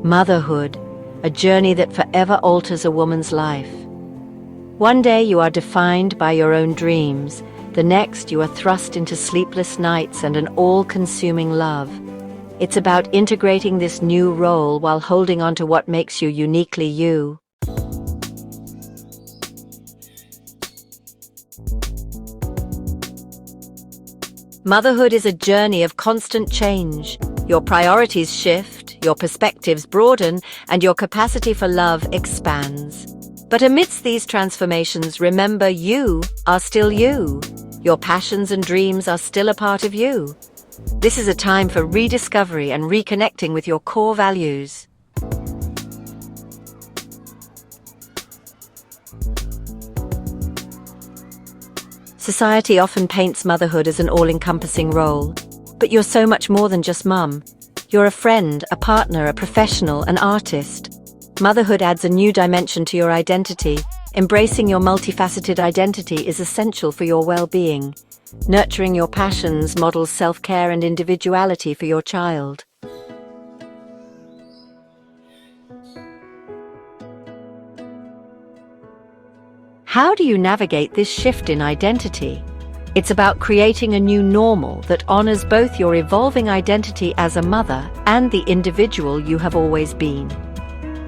Motherhood, a journey that forever alters a woman's life. One day you are defined by your own dreams, the next you are thrust into sleepless nights and an all-consuming love. It's about integrating this new role while holding on to what makes you uniquely you. Motherhood is a journey of constant change. Your priorities shift, your perspectives broaden, and your capacity for love expands. But amidst these transformations, remember you are still you. Your passions and dreams are still a part of you. This is a time for rediscovery and reconnecting with your core values. Society often paints motherhood as an all-encompassing role. But you're so much more than just mum. You're a friend, a partner, a professional, an artist. Motherhood adds a new dimension to your identity. Embracing your multifaceted identity is essential for your well-being. Nurturing your passions models self-care and individuality for your child. How do you navigate this shift in identity? It's about creating a new normal that honors both your evolving identity as a mother and the individual you have always been.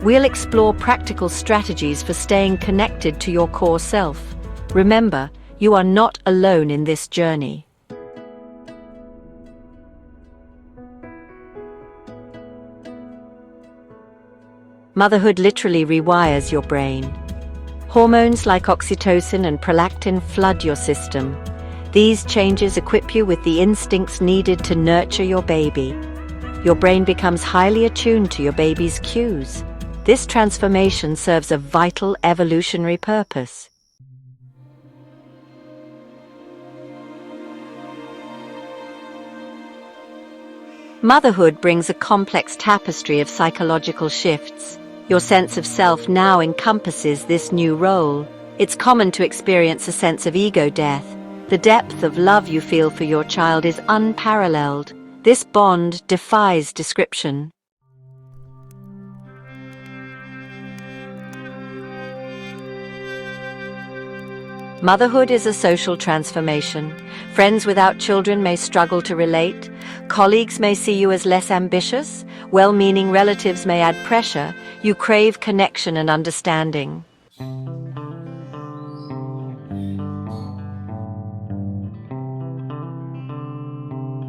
We'll explore practical strategies for staying connected to your core self. Remember, you are not alone in this journey. Motherhood literally rewires your brain. Hormones like oxytocin and prolactin flood your system. These changes equip you with the instincts needed to nurture your baby. Your brain becomes highly attuned to your baby's cues. This transformation serves a vital evolutionary purpose. Motherhood brings a complex tapestry of psychological shifts. Your sense of self now encompasses this new role. It's common to experience a sense of ego death. The depth of love you feel for your child is unparalleled. This bond defies description. Motherhood is a social transformation. Friends without children may struggle to relate. Colleagues may see you as less ambitious. Well-meaning relatives may add pressure. You crave connection and understanding.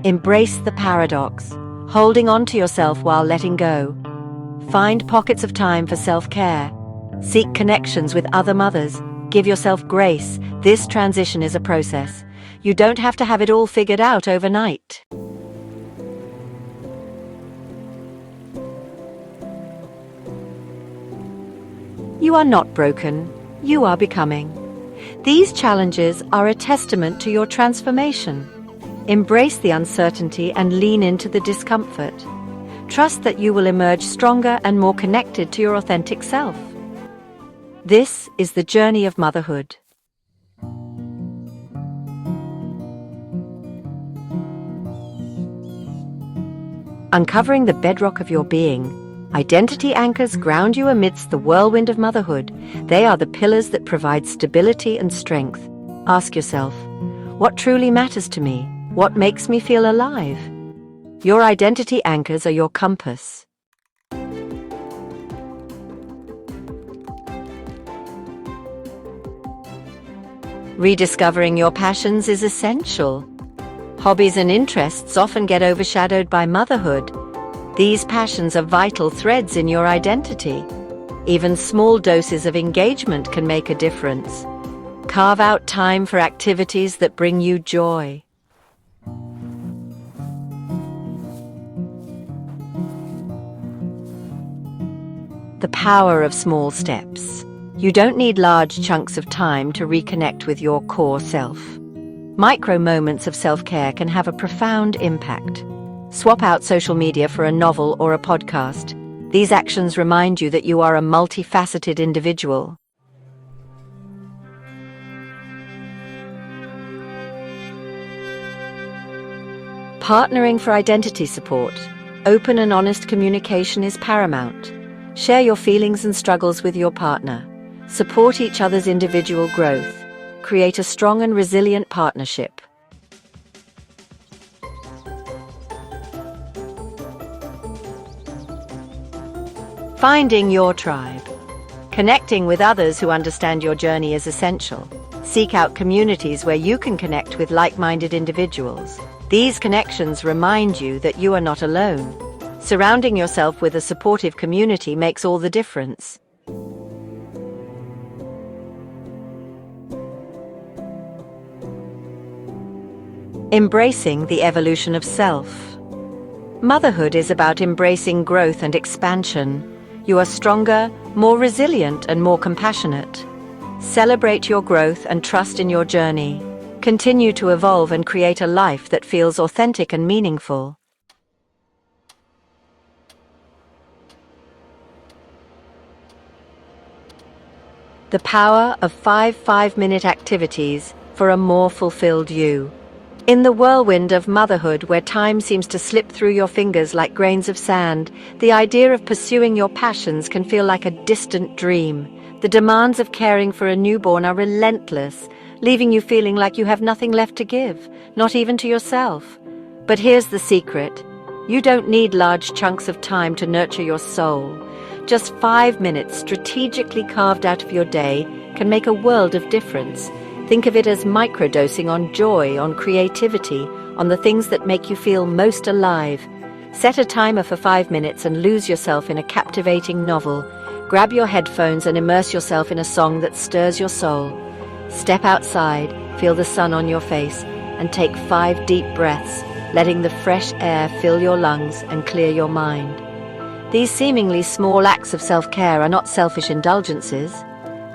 Embrace the paradox, holding on to yourself while letting go. Find pockets of time for self-care. Seek connections with other mothers. Give yourself grace. This transition is a process. You don't have to have it all figured out overnight. You are not broken. You are becoming. These challenges are a testament to your transformation. Embrace the uncertainty and lean into the discomfort. Trust that you will emerge stronger and more connected to your authentic self. This is the journey of motherhood. Uncovering the bedrock of your being, identity anchors ground you amidst the whirlwind of motherhood. They are the pillars that provide stability and strength. Ask yourself, what truly matters to me? What makes me feel alive? Your identity anchors are your compass. Rediscovering your passions is essential. Hobbies and interests often get overshadowed by motherhood. These passions are vital threads in your identity. Even small doses of engagement can make a difference. Carve out time for activities that bring you joy. The power of small steps. You don't need large chunks of time to reconnect with your core self. Micro moments of self-care can have a profound impact. Swap out social media for a novel or a podcast. These actions remind you that you are a multifaceted individual. Partnering for identity support. Open and honest communication is paramount. Share your feelings and struggles with your partner. Support each other's individual growth. Create a strong and resilient partnership. Finding your tribe. Connecting with others who understand your journey is essential. Seek out communities where you can connect with like-minded individuals. These connections remind you that you are not alone. Surrounding yourself with a supportive community makes all the difference. Embracing the evolution of self. Motherhood is about embracing growth and expansion. You are stronger, more resilient, and more compassionate. Celebrate your growth and trust in your journey. Continue to evolve and create a life that feels authentic and meaningful. The power of 5 5-minute activities for a more fulfilled you. In the whirlwind of motherhood, where time seems to slip through your fingers like grains of sand, the idea of pursuing your passions can feel like a distant dream. The demands of caring for a newborn are relentless, leaving you feeling like you have nothing left to give, not even to yourself. But here's the secret. You don't need large chunks of time to nurture your soul. Just 5 minutes strategically carved out of your day can make a world of difference. Think of it as microdosing on joy, on creativity, on the things that make you feel most alive. Set a timer for 5 minutes and lose yourself in a captivating novel. Grab your headphones and immerse yourself in a song that stirs your soul. Step outside, feel the sun on your face, and take 5 deep breaths, letting the fresh air fill your lungs and clear your mind. These seemingly small acts of self-care are not selfish indulgences.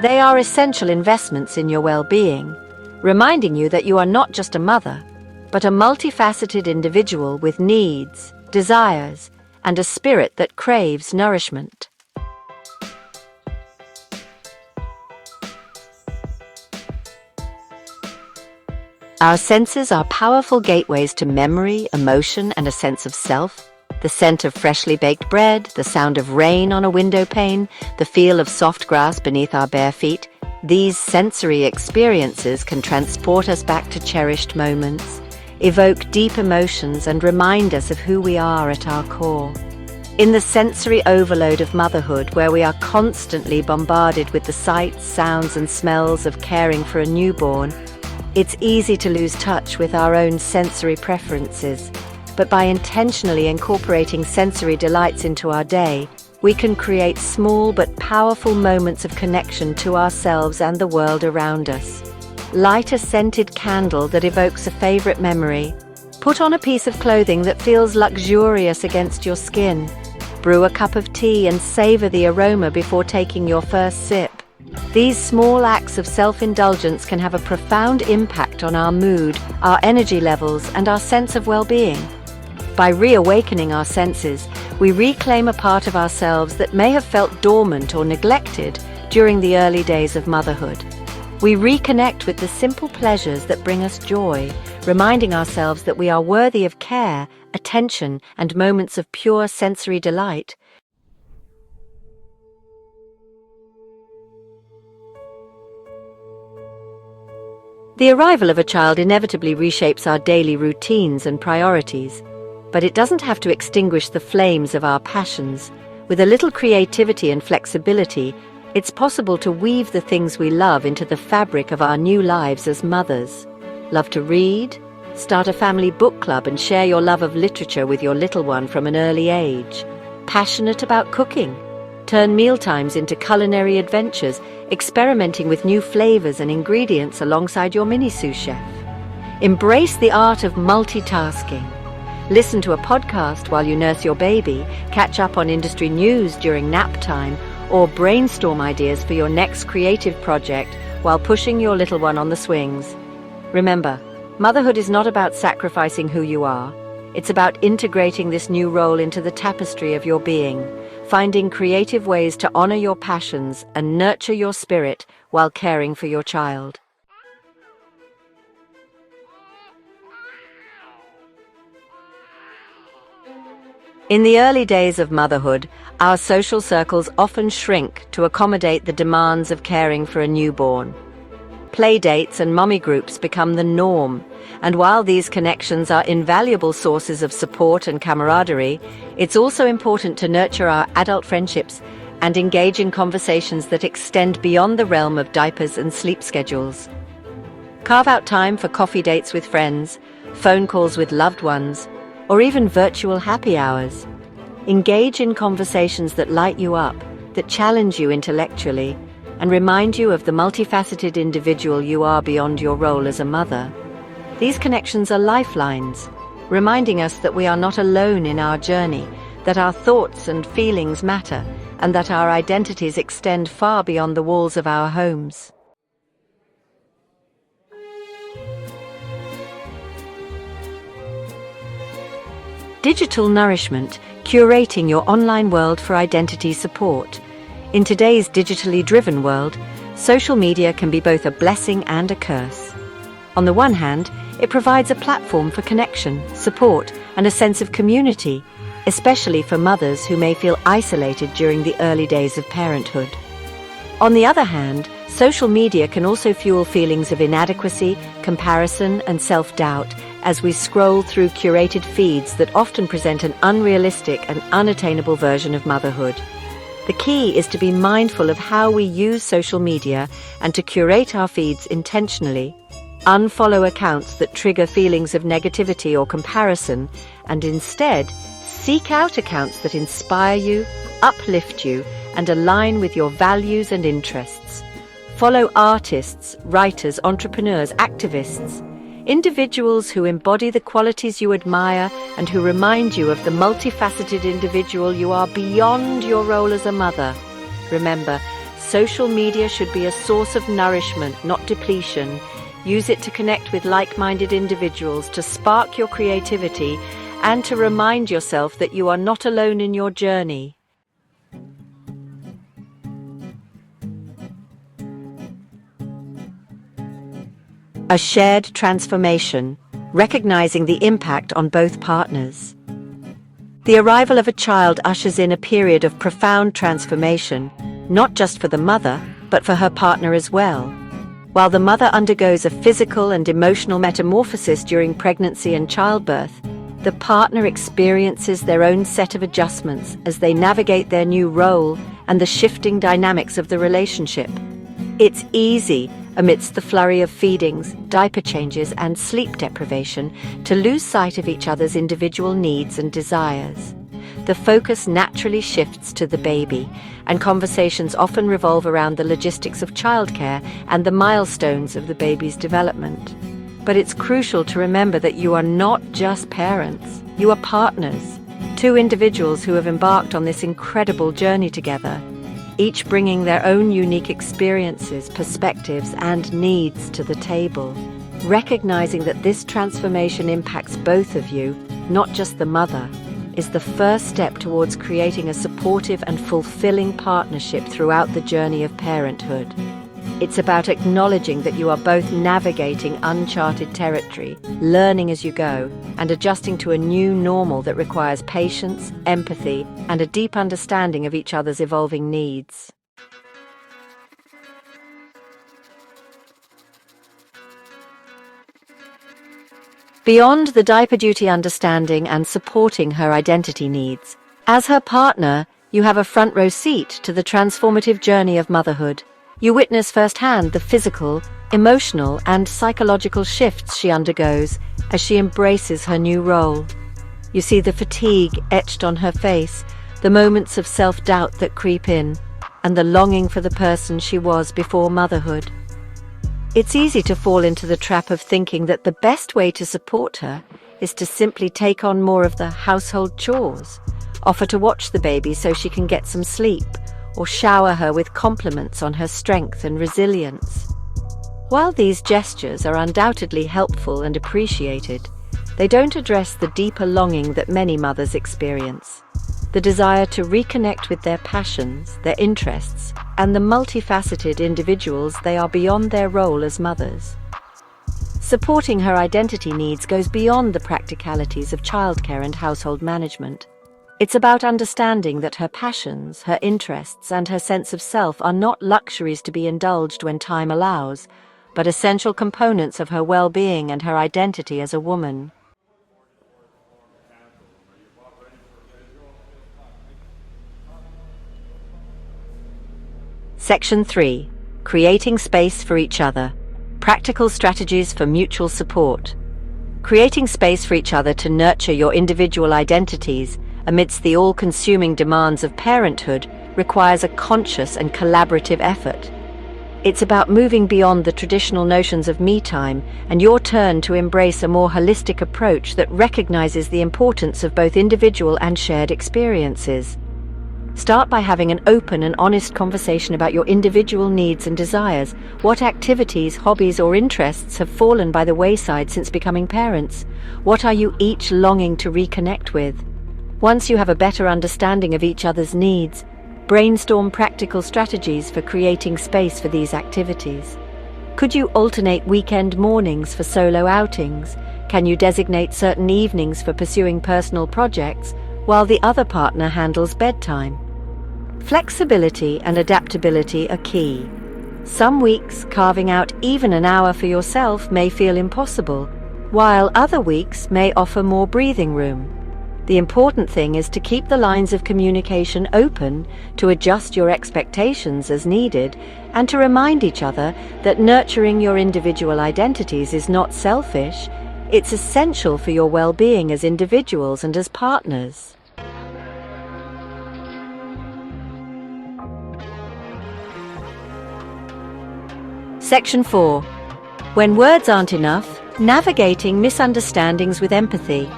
They are essential investments in your well-being, reminding you that you are not just a mother, but a multifaceted individual with needs, desires, and a spirit that craves nourishment. Our senses are powerful gateways to memory, emotion, and a sense of self. The scent of freshly baked bread, the sound of rain on a window pane, the feel of soft grass beneath our bare feet. These sensory experiences can transport us back to cherished moments, evoke deep emotions, and remind us of who we are at our core. In the sensory overload of motherhood, where we are constantly bombarded with the sights, sounds, and smells of caring for a newborn, it's easy to lose touch with our own sensory preferences. But by intentionally incorporating sensory delights into our day, we can create small but powerful moments of connection to ourselves and the world around us. Light a scented candle that evokes a favorite memory. Put on a piece of clothing that feels luxurious against your skin. Brew a cup of tea and savor the aroma before taking your first sip. These small acts of self-indulgence can have a profound impact on our mood, our energy levels, and our sense of well-being. By reawakening our senses, we reclaim a part of ourselves that may have felt dormant or neglected during the early days of motherhood. We reconnect with the simple pleasures that bring us joy, reminding ourselves that we are worthy of care, attention, and moments of pure sensory delight. The arrival of a child inevitably reshapes our daily routines and priorities. But it doesn't have to extinguish the flames of our passions. With a little creativity and flexibility, it's possible to weave the things we love into the fabric of our new lives as mothers. Love to read? Start a family book club and share your love of literature with your little one from an early age. Passionate about cooking? Turn mealtimes into culinary adventures, experimenting with new flavors and ingredients alongside your mini-sous chef. Embrace the art of multitasking. Listen to a podcast while you nurse your baby, catch up on industry news during nap time, or brainstorm ideas for your next creative project while pushing your little one on the swings. Remember, motherhood is not about sacrificing who you are. It's about integrating this new role into the tapestry of your being, finding creative ways to honor your passions and nurture your spirit while caring for your child. In the early days of motherhood, our social circles often shrink to accommodate the demands of caring for a newborn. Playdates and mommy groups become the norm, and while these connections are invaluable sources of support and camaraderie, it's also important to nurture our adult friendships and engage in conversations that extend beyond the realm of diapers and sleep schedules. Carve out time for coffee dates with friends, phone calls with loved ones, or even virtual happy hours. Engage in conversations that light you up, that challenge you intellectually, and remind you of the multifaceted individual you are beyond your role as a mother. These connections are lifelines, reminding us that we are not alone in our journey, that our thoughts and feelings matter, and that our identities extend far beyond the walls of our homes. Digital nourishment, curating your online world for identity support. In today's digitally driven world, social media can be both a blessing and a curse. On the one hand, it provides a platform for connection, support, and a sense of community, especially for mothers who may feel isolated during the early days of parenthood. On the other hand, social media can also fuel feelings of inadequacy, comparison, and self-doubt as we scroll through curated feeds that often present an unrealistic and unattainable version of motherhood. The key is to be mindful of how we use social media and to curate our feeds intentionally. Unfollow accounts that trigger feelings of negativity or comparison, and instead, seek out accounts that inspire you, uplift you, and align with your values and interests. Follow artists, writers, entrepreneurs, activists, individuals who embody the qualities you admire and who remind you of the multifaceted individual you are beyond your role as a mother. Remember, social media should be a source of nourishment, not depletion. Use it to connect with like-minded individuals, to spark your creativity, and to remind yourself that you are not alone in your journey. A shared transformation, recognizing the impact on both partners. The arrival of a child ushers in a period of profound transformation, not just for the mother, but for her partner as well. While the mother undergoes a physical and emotional metamorphosis during pregnancy and childbirth, the partner experiences their own set of adjustments as they navigate their new role and the shifting dynamics of the relationship. It's easy, amidst the flurry of feedings, diaper changes, and sleep deprivation, to lose sight of each other's individual needs and desires. The focus naturally shifts to the baby, and conversations often revolve around the logistics of childcare and the milestones of the baby's development. But it's crucial to remember that you are not just parents, you are partners, two individuals who have embarked on this incredible journey together, each bringing their own unique experiences, perspectives, and needs to the table. Recognizing that this transformation impacts both of you, not just the mother, is the first step towards creating a supportive and fulfilling partnership throughout the journey of parenthood. It's about acknowledging that you are both navigating uncharted territory, learning as you go, and adjusting to a new normal that requires patience, empathy, and a deep understanding of each other's evolving needs. Beyond the diaper duty, understanding and supporting her identity needs, as her partner, you have a front row seat to the transformative journey of motherhood. You witness firsthand the physical, emotional, and psychological shifts she undergoes as she embraces her new role. You see the fatigue etched on her face, the moments of self-doubt that creep in, and the longing for the person she was before motherhood. It's easy to fall into the trap of thinking that the best way to support her is to simply take on more of the household chores, offer to watch the baby so she can get some sleep, or shower her with compliments on her strength and resilience. While these gestures are undoubtedly helpful and appreciated, they don't address the deeper longing that many mothers experience, the desire to reconnect with their passions, their interests, and the multifaceted individuals they are beyond their role as mothers. Supporting her identity needs goes beyond the practicalities of childcare and household management. It's about understanding that her passions, her interests, and her sense of self are not luxuries to be indulged when time allows, but essential components of her well-being and her identity as a woman. Section 3. Creating space for each other. Practical strategies for mutual support. Creating space for each other to nurture your individual identities amidst the all-consuming demands of parenthood requires a conscious and collaborative effort. It's about moving beyond the traditional notions of me time and your turn to embrace a more holistic approach that recognizes the importance of both individual and shared experiences. Start by having an open and honest conversation about your individual needs and desires. What activities, hobbies, or interests have fallen by the wayside since becoming parents? What are you each longing to reconnect with? Once you have a better understanding of each other's needs, brainstorm practical strategies for creating space for these activities. Could you alternate weekend mornings for solo outings? Can you designate certain evenings for pursuing personal projects, while the other partner handles bedtime? Flexibility and adaptability are key. Some weeks, carving out even an hour for yourself may feel impossible, while other weeks may offer more breathing room. The important thing is to keep the lines of communication open, to adjust your expectations as needed, and to remind each other that nurturing your individual identities is not selfish, it's essential for your well-being as individuals and as partners. Section 4. When words aren't enough, navigating misunderstandings with empathy.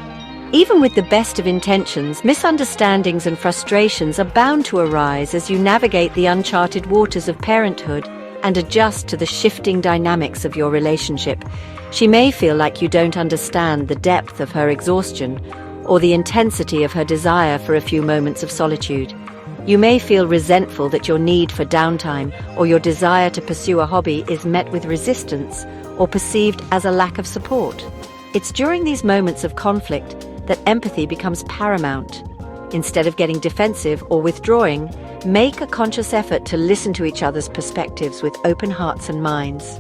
Even with the best of intentions, misunderstandings and frustrations are bound to arise as you navigate the uncharted waters of parenthood and adjust to the shifting dynamics of your relationship. She may feel like you don't understand the depth of her exhaustion or the intensity of her desire for a few moments of solitude. You may feel resentful that your need for downtime or your desire to pursue a hobby is met with resistance or perceived as a lack of support. It's during these moments of conflict that empathy becomes paramount. Instead of getting defensive or withdrawing, make a conscious effort to listen to each other's perspectives with open hearts and minds.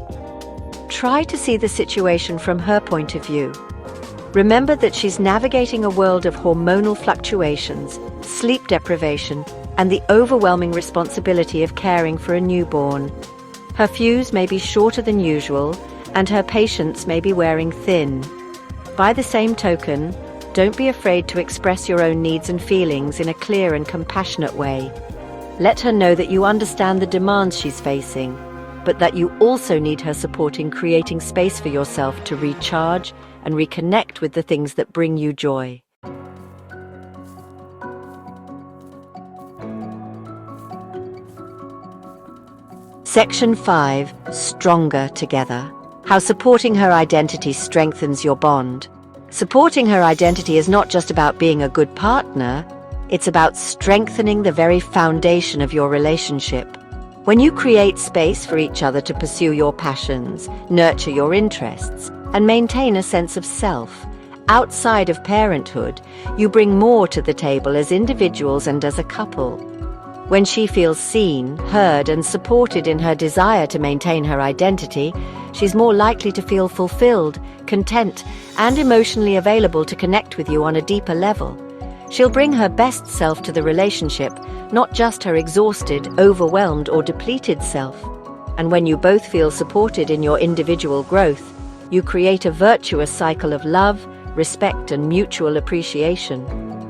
Try to see the situation from her point of view. Remember that she's navigating a world of hormonal fluctuations, sleep deprivation, and the overwhelming responsibility of caring for a newborn. Her fuse may be shorter than usual, and her patience may be wearing thin. By the same token, don't be afraid to express your own needs and feelings in a clear and compassionate way. Let her know that you understand the demands she's facing, but that you also need her support in creating space for yourself to recharge and reconnect with the things that bring you joy. Section 5. Stronger Together. How supporting her identity strengthens your bond. Supporting her identity is not just about being a good partner, it's about strengthening the very foundation of your relationship. When you create space for each other to pursue your passions, nurture your interests, and maintain a sense of self, outside of parenthood, you bring more to the table as individuals and as a couple. When she feels seen, heard, and supported in her desire to maintain her identity, she's more likely to feel fulfilled, content, and emotionally available to connect with you on a deeper level. She'll bring her best self to the relationship, not just her exhausted, overwhelmed, or depleted self. And when you both feel supported in your individual growth, you create a virtuous cycle of love, respect, and mutual appreciation.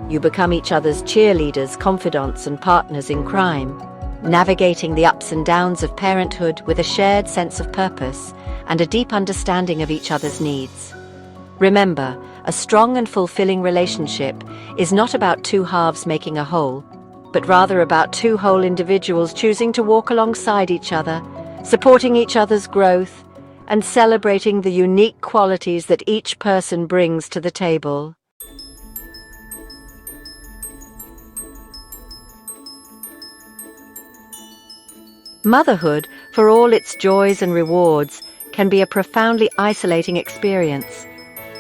You become each other's cheerleaders, confidants, and partners in crime, navigating the ups and downs of parenthood with a shared sense of purpose and a deep understanding of each other's needs. Remember, a strong and fulfilling relationship is not about two halves making a whole, but rather about two whole individuals choosing to walk alongside each other, supporting each other's growth, and celebrating the unique qualities that each person brings to the table. Motherhood, for all its joys and rewards, can be a profoundly isolating experience.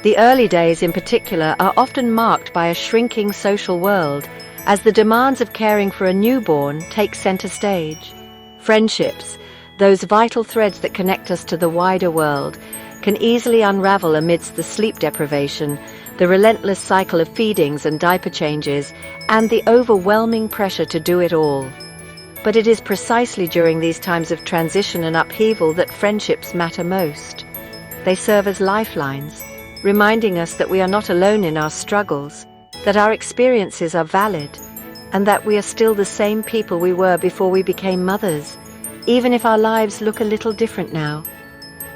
The early days in particular are often marked by a shrinking social world as the demands of caring for a newborn take center stage. Friendships, those vital threads that connect us to the wider world, can easily unravel amidst the sleep deprivation, the relentless cycle of feedings and diaper changes, and the overwhelming pressure to do it all. But it is precisely during these times of transition and upheaval that friendships matter most. They serve as lifelines, reminding us that we are not alone in our struggles, that our experiences are valid, and that we are still the same people we were before we became mothers, even if our lives look a little different now.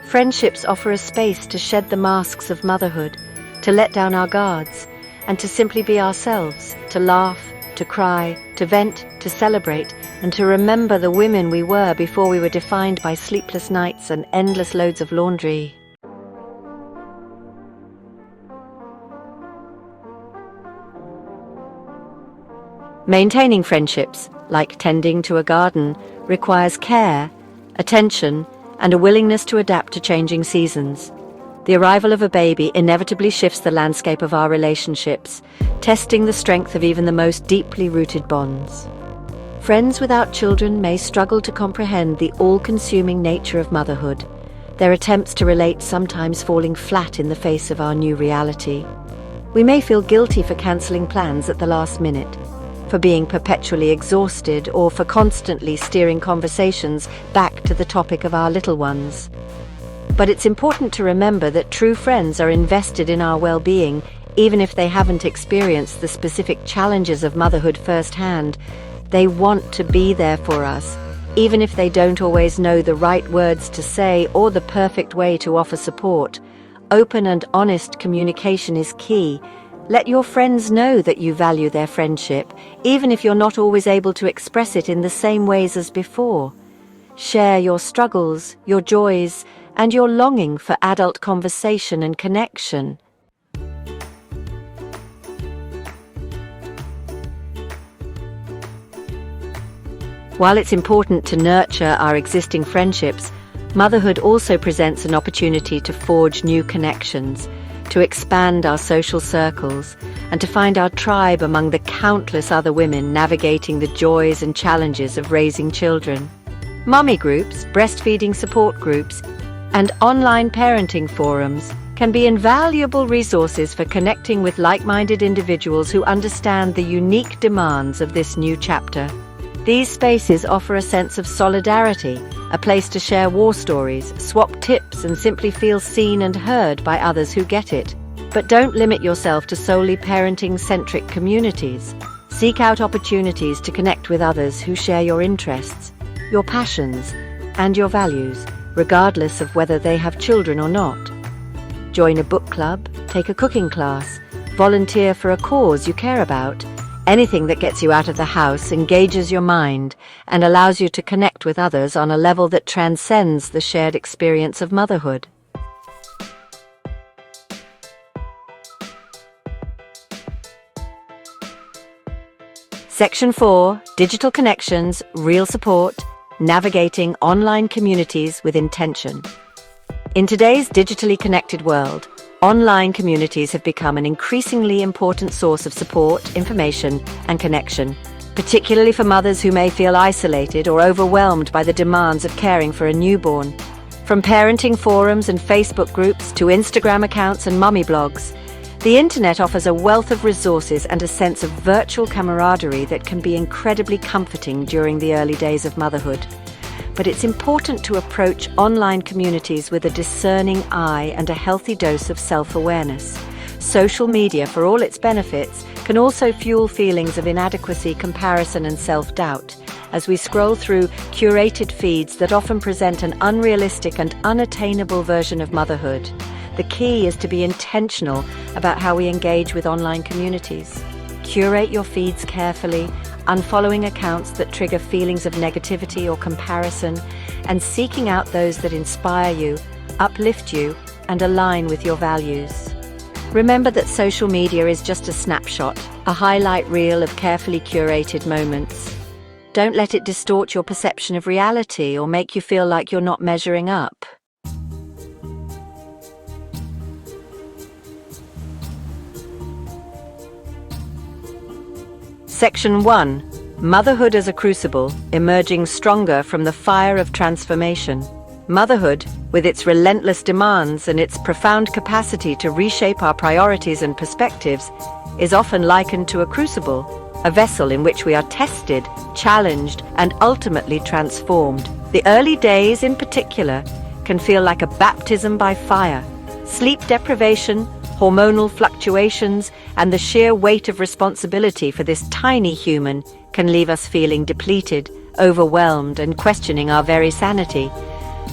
Friendships offer a space to shed the masks of motherhood, to let down our guards, and to simply be ourselves, to laugh, to cry, to vent, to celebrate, and to remember the women we were before we were defined by sleepless nights and endless loads of laundry. Maintaining friendships, like tending to a garden, requires care, attention, and a willingness to adapt to changing seasons. The arrival of a baby inevitably shifts the landscape of our relationships, testing the strength of even the most deeply rooted bonds. Friends without children may struggle to comprehend the all-consuming nature of motherhood, their attempts to relate sometimes falling flat in the face of our new reality. We may feel guilty for cancelling plans at the last minute, for being perpetually exhausted, or for constantly steering conversations back to the topic of our little ones. But it's important to remember that true friends are invested in our well-being, even if they haven't experienced the specific challenges of motherhood firsthand. They want to be there for us, even if they don't always know the right words to say or the perfect way to offer support. Open and honest communication is key. Let your friends know that you value their friendship, even if you're not always able to express it in the same ways as before. Share your struggles, your joys, and your longing for adult conversation and connection. While it's important to nurture our existing friendships, motherhood also presents an opportunity to forge new connections, to expand our social circles, and to find our tribe among the countless other women navigating the joys and challenges of raising children. Mommy groups, breastfeeding support groups, and online parenting forums can be invaluable resources for connecting with like-minded individuals who understand the unique demands of this new chapter. These spaces offer a sense of solidarity, a place to share war stories, swap tips, and simply feel seen and heard by others who get it. But don't limit yourself to solely parenting-centric communities. Seek out opportunities to connect with others who share your interests, your passions, and your values, regardless of whether they have children or not. Join a book club, take a cooking class, volunteer for a cause you care about. Anything that gets you out of the house, engages your mind, and allows you to connect with others on a level that transcends the shared experience of motherhood. Section 4, Digital Connections, Real Support, Navigating Online Communities with Intention. In today's digitally connected world, online communities have become an increasingly important source of support, information, and connection, particularly for mothers who may feel isolated or overwhelmed by the demands of caring for a newborn. From parenting forums and Facebook groups to Instagram accounts and mommy blogs, the internet offers a wealth of resources and a sense of virtual camaraderie that can be incredibly comforting during the early days of motherhood. But it's important to approach online communities with a discerning eye and a healthy dose of self-awareness. Social media, for all its benefits, can also fuel feelings of inadequacy, comparison, and self-doubt, as we scroll through curated feeds that often present an unrealistic and unattainable version of motherhood. The key is to be intentional about how we engage with online communities. Curate your feeds carefully, unfollowing accounts that trigger feelings of negativity or comparison, and seeking out those that inspire you, uplift you, and align with your values. Remember that social media is just a snapshot, a highlight reel of carefully curated moments. Don't let it distort your perception of reality or make you feel like you're not measuring up. Section 1. Motherhood as a crucible, emerging stronger from the fire of transformation. Motherhood, with its relentless demands and its profound capacity to reshape our priorities and perspectives, is often likened to a crucible, a vessel in which we are tested, challenged, and ultimately transformed. The early days, in particular, can feel like a baptism by fire. Sleep deprivation, hormonal fluctuations, and the sheer weight of responsibility for this tiny human can leave us feeling depleted, overwhelmed, and questioning our very sanity.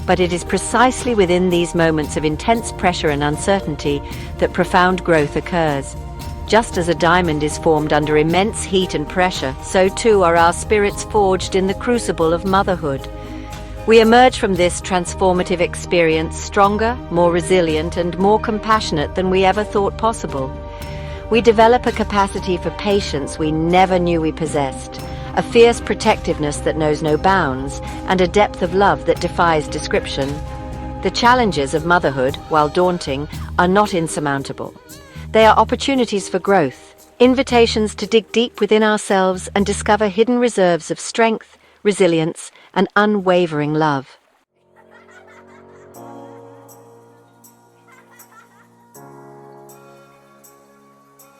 But it is precisely within these moments of intense pressure and uncertainty that profound growth occurs. Just as a diamond is formed under immense heat and pressure, so too are our spirits forged in the crucible of motherhood. We emerge from this transformative experience stronger, more resilient, and more compassionate than we ever thought possible. We develop a capacity for patience we never knew we possessed, a fierce protectiveness that knows no bounds, and a depth of love that defies description. The challenges of motherhood, while daunting, are not insurmountable. They are opportunities for growth, invitations to dig deep within ourselves and discover hidden reserves of strength, resilience, and unwavering love.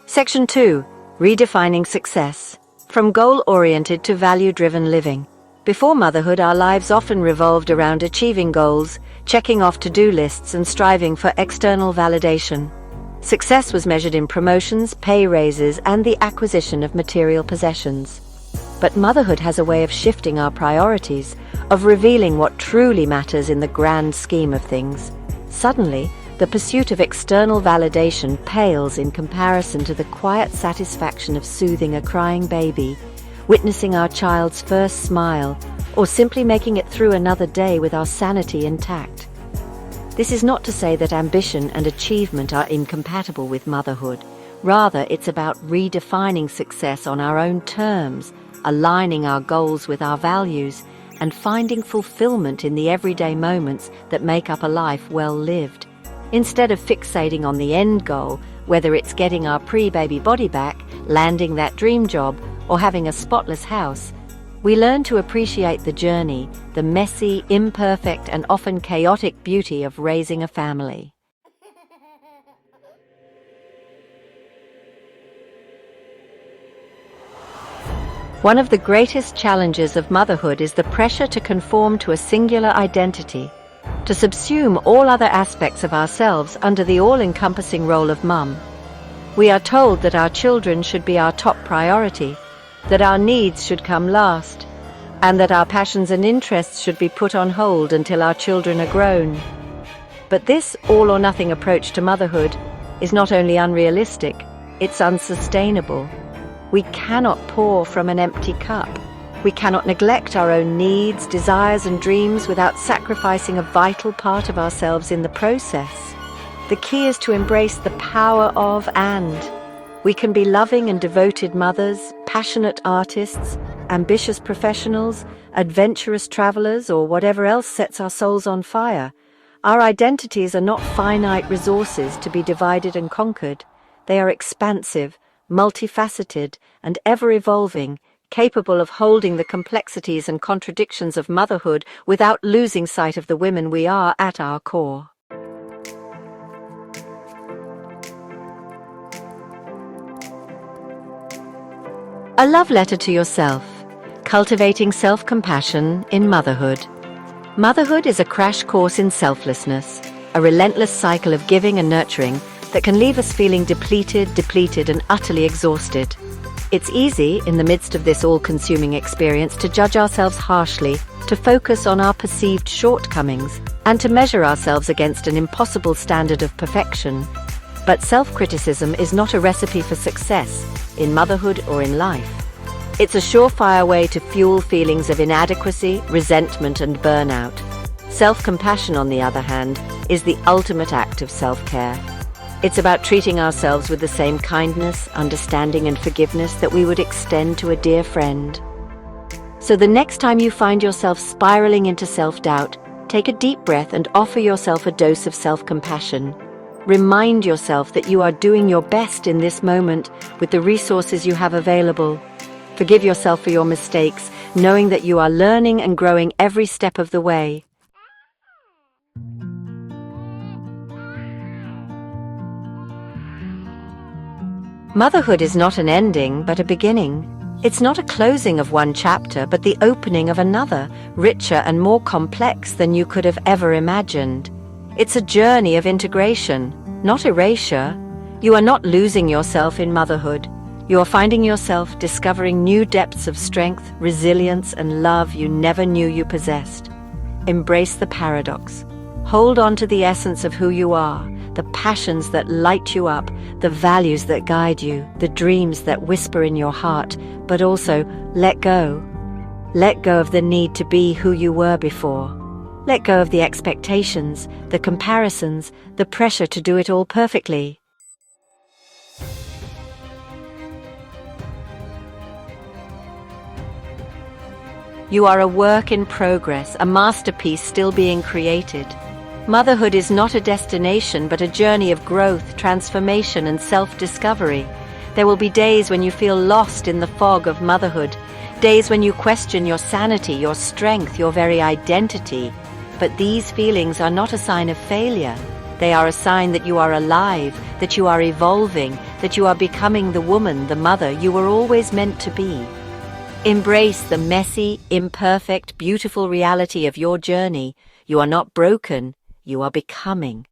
Section 2. Redefining success. From goal-oriented to value-driven living. Before motherhood, our lives often revolved around achieving goals, checking off to-do lists, and striving for external validation. Success was measured in promotions, pay raises, and the acquisition of material possessions. But motherhood has a way of shifting our priorities, of revealing what truly matters in the grand scheme of things. Suddenly, the pursuit of external validation pales in comparison to the quiet satisfaction of soothing a crying baby, witnessing our child's first smile, or simply making it through another day with our sanity intact. This is not to say that ambition and achievement are incompatible with motherhood. Rather, it's about redefining success on our own terms, aligning our goals with our values, and finding fulfillment in the everyday moments that make up a life well lived. Instead of fixating on the end goal, whether it's getting our pre-baby body back, landing that dream job, or having a spotless house, we learn to appreciate the journey, the messy, imperfect, and often chaotic beauty of raising a family. One of the greatest challenges of motherhood is the pressure to conform to a singular identity, to subsume all other aspects of ourselves under the all-encompassing role of mum. We are told that our children should be our top priority, that our needs should come last, and that our passions and interests should be put on hold until our children are grown. But this all-or-nothing approach to motherhood is not only unrealistic, it's unsustainable. We cannot pour from an empty cup. We cannot neglect our own needs, desires, and dreams without sacrificing a vital part of ourselves in the process. The key is to embrace the power of and. We can be loving and devoted mothers, passionate artists, ambitious professionals, adventurous travelers, or whatever else sets our souls on fire. Our identities are not finite resources to be divided and conquered. They are expansive, multifaceted, and ever-evolving, capable of holding the complexities and contradictions of motherhood without losing sight of the women we are at our core. A love letter to yourself. Cultivating self-compassion in motherhood. Motherhood is a crash course in selflessness, a relentless cycle of giving and nurturing that can leave us feeling depleted, and utterly exhausted. It's easy, in the midst of this all-consuming experience, to judge ourselves harshly, to focus on our perceived shortcomings, and to measure ourselves against an impossible standard of perfection. But self-criticism is not a recipe for success, in motherhood or in life. It's a surefire way to fuel feelings of inadequacy, resentment, and burnout. Self-compassion, on the other hand, is the ultimate act of self-care. It's about treating ourselves with the same kindness, understanding, and forgiveness that we would extend to a dear friend. So the next time you find yourself spiraling into self-doubt, take a deep breath and offer yourself a dose of self-compassion. Remind yourself that you are doing your best in this moment with the resources you have available. Forgive yourself for your mistakes, knowing that you are learning and growing every step of the way. Motherhood is not an ending, but a beginning. It's not a closing of one chapter, but the opening of another, richer and more complex than you could have ever imagined. It's a journey of integration, not erasure. You are not losing yourself in motherhood. You are finding yourself, discovering new depths of strength, resilience, and love you never knew you possessed. Embrace the paradox. Hold on to the essence of who you are, the passions that light you up, the values that guide you, the dreams that whisper in your heart, but also let go. Let go of the need to be who you were before. Let go of the expectations, the comparisons, the pressure to do it all perfectly. You are a work in progress, a masterpiece still being created. Motherhood is not a destination, but a journey of growth, transformation, and self-discovery. There will be days when you feel lost in the fog of motherhood, days when you question your sanity, your strength, your very identity. But these feelings are not a sign of failure. They are a sign that you are alive, that you are evolving, that you are becoming the woman, the mother you were always meant to be. Embrace the messy, imperfect, beautiful reality of your journey. You are not broken. You are becoming.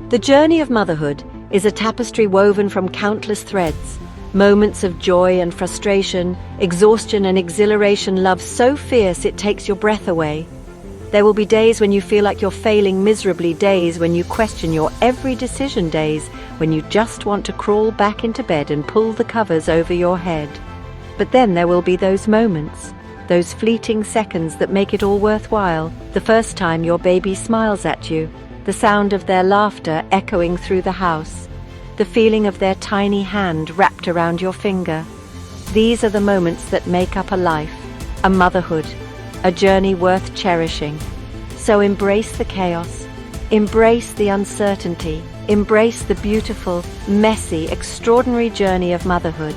The journey of motherhood is a tapestry woven from countless threads, moments of joy and frustration, exhaustion and exhilaration, love so fierce it takes your breath away. There will be days when you feel like you're failing miserably, days when you question your every decision, days when you just want to crawl back into bed and pull the covers over your head. But then there will be those moments, those fleeting seconds that make it all worthwhile. The first time your baby smiles at you, the sound of their laughter echoing through the house, the feeling of their tiny hand wrapped around your finger. These are the moments that make up a life, a motherhood, a journey worth cherishing. So embrace the chaos, embrace the uncertainty, embrace the beautiful, messy, extraordinary journey of motherhood.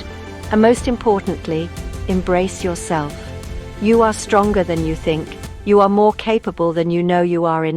And most importantly, embrace yourself. You are stronger than you think. You are more capable than you know you are in